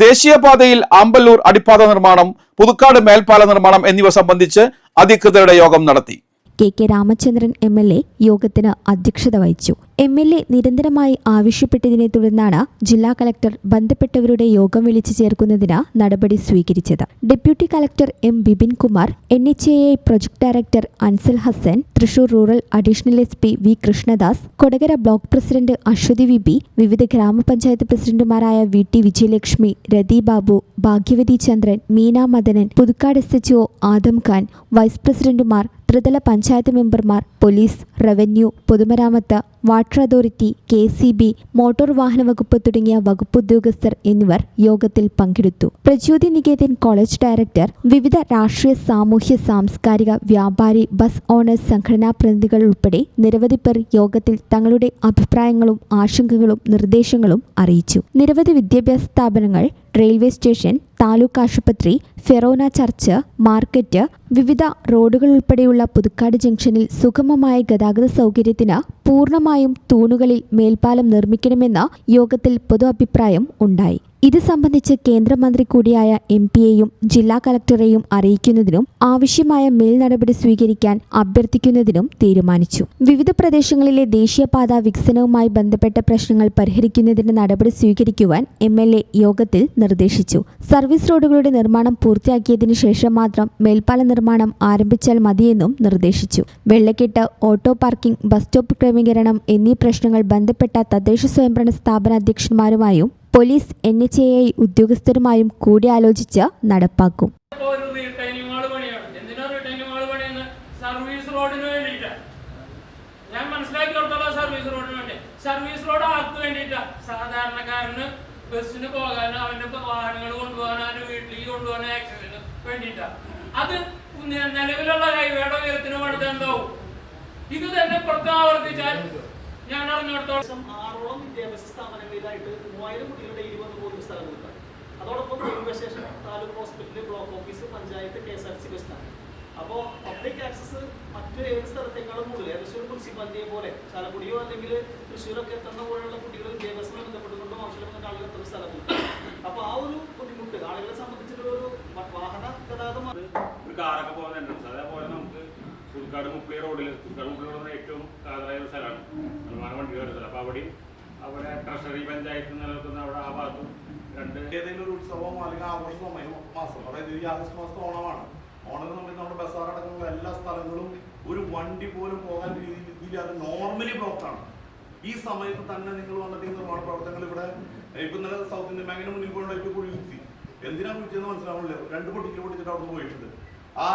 ദേശീയപാതയിൽ ആമ്പല്ലൂർ അടിപ്പാത നിർമ്മാണം, പുതുക്കാട് മേൽപ്പാല നിർമ്മാണം എന്നിവ സംബന്ധിച്ച് അധികൃതരുടെ യോഗം നടത്തി. കെ രാമചന്ദ്രൻ MLA യോഗത്തിന് അധ്യക്ഷത വഹിച്ചു. MLA നിരന്തരമായി ആവശ്യപ്പെട്ടതിനെ തുടർന്നാണ് ജില്ലാ കളക്ടർ ബന്ധപ്പെട്ടവരുടെ യോഗം വിളിച്ചു ചേർക്കുന്നതിന് നടപടി സ്വീകരിച്ചത്. Deputy collector M. Bipinkumar, NHAI project director Ansal Hassan, Thrissur rural additional SP V. Krishnadas, Kodakara block president Aswathy VB, വിവിധ ഗ്രാമപഞ്ചായത്ത് പ്രസിഡന്റുമാരായ VT Vijayalakshmi, Rathi Babu, Bhagyavathi Chandran, Meena Madanan, Puthukkad SHO Adam Khan, vice പ്രസിഡന്റുമാർ, ത്രിതല പഞ്ചായത്ത് മെമ്പർമാർ, പോലീസ്, റവന്യൂ, പൊതുമരാമത്ത്, വാട്ടർ അതോറിറ്റി, KCB, മോട്ടോർ വാഹന വകുപ്പ് തുടങ്ങിയ വകുപ്പ് ഉദ്യോഗസ്ഥർ എന്നിവർ യോഗത്തിൽ പങ്കെടുത്തു. പ്രചോദി നികേതൻ കോളേജ് ഡയറക്ടർ, വിവിധ രാഷ്ട്രീയ, സാമൂഹ്യ, സാംസ്കാരിക, വ്യാപാരി, ബസ് ഓണേഴ്സ് സംഘടനാ പ്രതിനിധികൾ ഉൾപ്പെടെ നിരവധി പേർ യോഗത്തിൽ തങ്ങളുടെ അഭിപ്രായങ്ങളും ആശങ്കകളും നിർദ്ദേശങ്ങളും അറിയിച്ചു. നിരവധി വിദ്യാഭ്യാസ സ്ഥാപനങ്ങൾ, റെയിൽവേ സ്റ്റേഷൻ, താലൂക്ക് ആശുപത്രി, ഫെറോന ചർച്ച്, മാർക്കറ്റ്, വിവിധ റോഡുകൾ ഉൾപ്പെടെയുള്ള പുതുക്കാട് ജംഗ്ഷനിൽ സുഗമമായ ഗതാഗത സൗകര്യത്തിന് പൂർണ്ണമായും തൂണുകളിൽ മേൽപ്പാലം നിർമ്മിക്കണമെന്ന യോഗത്തിൽ പൊതു അഭിപ്രായം ഉണ്ടായി. ഇത് സംബന്ധിച്ച് കേന്ദ്രമന്ത്രി കൂടിയായ MP-യെയും ജില്ലാ കളക്ടറെയും അറിയിക്കുന്നതിനും ആവശ്യമായ മേൽ നടപടി സ്വീകരിക്കാൻ അഭ്യർത്ഥിക്കുന്നതിനും തീരുമാനിച്ചു. വിവിധ പ്രദേശങ്ങളിലെ ദേശീയപാത വികസനവുമായി ബന്ധപ്പെട്ട പ്രശ്നങ്ങൾ പരിഹരിക്കുന്നതിന് നടപടി സ്വീകരിക്കുവാൻ MLA യോഗത്തിൽ നിർദ്ദേശിച്ചു. സർവീസ് റോഡുകളുടെ നിർമ്മാണം പൂർത്തിയാക്കിയതിനു ശേഷം മാത്രം മേൽപ്പാല നിർമ്മാണം ആരംഭിച്ചാൽ മതിയെന്നും നിർദ്ദേശിച്ചു. വെള്ളക്കെട്ട്, ഓട്ടോ പാർക്കിംഗ്, ബസ് സ്റ്റോപ്പ് ക്രമീകരണം എന്നീ പ്രശ്നങ്ങൾ ബന്ധപ്പെട്ട തദ്ദേശ സ്വയംഭരണ സ്ഥാപന അധ്യക്ഷന്മാരുമായും പോലീസ്, NHAI ഉദ്യോഗസ്ഥരുമായും കൂടിയാലോചിച്ച് നടപ്പാക്കും. സർവീസ് റോഡ് ആർക്ക് വേണ്ടിയിട്ടാണ്? സാധാരണക്കാരന് ബസ്സിന് പോകാനോ അവന്റെ വാഹനങ്ങൾ കൊണ്ടുപോകാനോ അവന്റെ വീട്ടിലേക്ക് കൊണ്ടുപോകാനോ ആക്സിഡന്റിന് വേണ്ടിയിട്ടാണ്. അത് നിലവിലുള്ള ഹൈവേയുടെ ഉയരത്തിന് വേണ്ടത് എന്താവും? ഇത് തന്നെ പ്രത്യാവർത്തിച്ചാൽ ഞാൻ അറിഞ്ഞിടത്തോളം 6ഓളം വിദ്യാഭ്യാസ സ്ഥാപനങ്ങളിലായിട്ട് 3000 കുട്ടികളുടെ 20 പോലും സ്ഥലം കൊടുക്കാം. അതോടൊപ്പം railway station, taluk hospital, block office, panchayat, KSRTC bus stand. അപ്പോൾ പബ്ലിക് ആക്സസ് മറ്റു ഏത് സ്ഥലത്തേക്കാളും കൂടുതൽ തൃശ്ശൂർ മുനിസിപ്പാലിറ്റിയെ പോലെ ചാലക്കുടിയോ അല്ലെങ്കിൽ തൃശ്ശൂരൊക്കെ എത്തുന്ന പോലെയുള്ള കുട്ടികൾ വിദ്യാഭ്യാസവുമായി ബന്ധപ്പെട്ടുകൊണ്ടും ആവശ്യമില്ലാത്ത ആളുകൾ എത്തുന്ന സ്ഥലമുണ്ട്. അപ്പോൾ ആ ഒരു ബുദ്ധിമുട്ട് ആളുകളെ സംബന്ധിച്ചിട്ടുള്ള ഒരു വാഹന ഗതാഗതം ഒരു കാറൊക്കെ പോകുന്നുണ്ട്. അതേപോലെ നമുക്ക് പുതുക്കാട് മുപ്പളി റോഡിൽ ഏറ്റവും കാതലായ ഒരു സ്ഥലമാണ് നിർമ്മാണ വണ്ടി വരുന്നത്. അപ്പോൾ അവിടെ ട്രഷറി പഞ്ചായത്ത് നിലനിൽക്കുന്ന അവിടെ ആ ഭാഗത്തും ഏതെങ്കിലും ഒരു ഉത്സവമോ അല്ലെങ്കിൽ ആഘോഷ സമയം മാസം, അതായത് ഈ ആഗസ്റ്റ് മാസത്തെ ഓണമാണ്. ഓണത്തിന് സമയത്ത് നമ്മുടെ ബസാറടക്കമുള്ള എല്ലാ സ്ഥലങ്ങളും ഒരു വണ്ടി പോലും പോകാൻ രീതിയിൽ അത് നോർമലി ബ്ലോക്കാണ്. ഈ സമയത്ത് തന്നെ നിങ്ങൾ വന്നിട്ട് ഈ നിർമ്മാണ പ്രവർത്തനങ്ങൾ ഇവിടെ ഇപ്പം ഇന്നലെ സൗത്ത് ഇന്ത്യൻ ബാങ്കിന് മുന്നിൽ പോയിട്ട് കുഴി കുത്തി. എന്തിനാ കുഴിച്ചതെന്ന് മനസ്സിലാവുന്നില്ല. 2 പൊട്ടിച്ചിട്ട് അവിടെ പോയിട്ടുണ്ട്. ആ